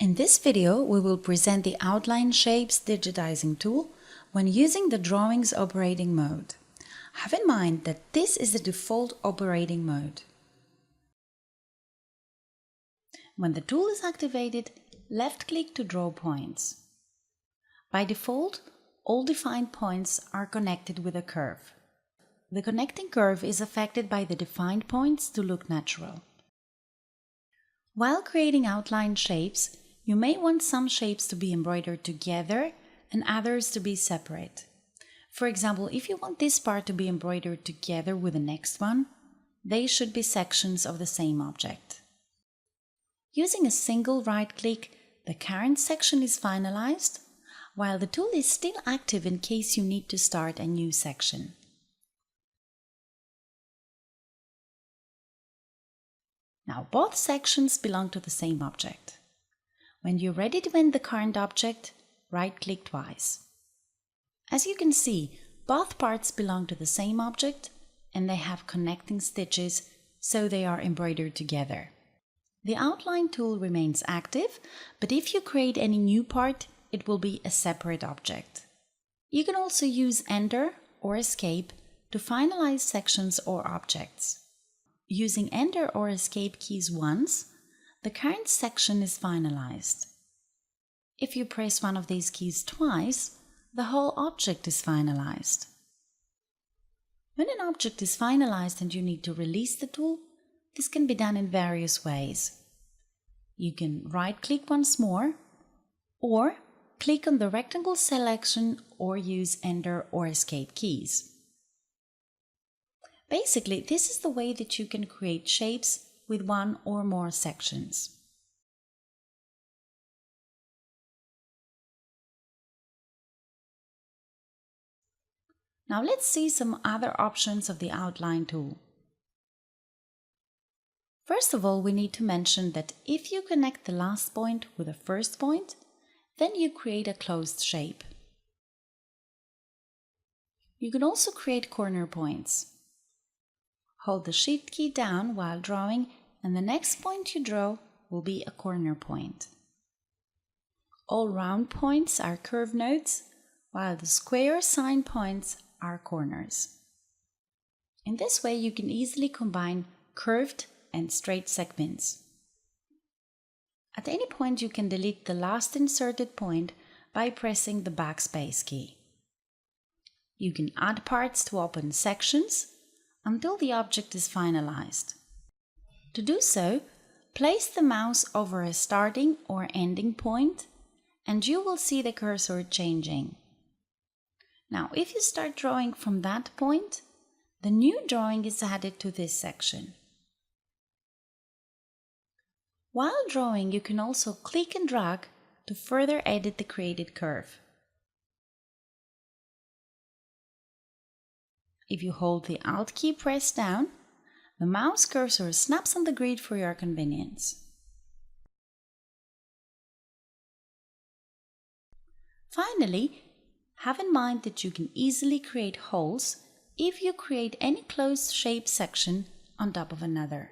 In this video, we will present the Outline Shapes digitizing tool when using the Drawings operating mode. Have in mind that this is the default operating mode. When the tool is activated, left-click to draw points. By default, all defined points are connected with a curve. The connecting curve is affected by the defined points to look natural. While creating outline shapes, you may want some shapes to be embroidered together and others to be separate. For example, if you want this part to be embroidered together with the next one, they should be sections of the same object. Using a single right-click, the current section is finalized, while the tool is still active in case you need to start a new section. Now both sections belong to the same object. When you're ready to end the current object, right-click twice. As you can see, both parts belong to the same object and they have connecting stitches, so they are embroidered together. The outline tool remains active, but if you create any new part, it will be a separate object. You can also use Enter or Escape to finalize sections or objects. Using Enter or Escape keys once, the current section is finalized. If you press one of these keys twice, the whole object is finalized. When an object is finalized and you need to release the tool, this can be done in various ways. You can right-click once more, or click on the rectangle selection or use Enter or Escape keys. Basically, this is the way that you can create shapes with one or more sections. Now let's see some other options of the outline tool. First of all, we need to mention that if you connect the last point with the first point, then you create a closed shape. You can also create corner points. Hold the Shift key down while drawing, and the next point you draw will be a corner point. All round points are curve nodes, while the square sign points are corners. In this way, you can easily combine curved and straight segments. At any point, you can delete the last inserted point by pressing the backspace key. You can add parts to open sections until the object is finalized. To do so, place the mouse over a starting or ending point and you will see the cursor changing. Now, if you start drawing from that point, the new drawing is added to this section. While drawing, you can also click and drag to further edit the created curve. If you hold the Alt key pressed down, the mouse cursor snaps on the grid for your convenience. Finally, have in mind that you can easily create holes if you create any closed shape section on top of another.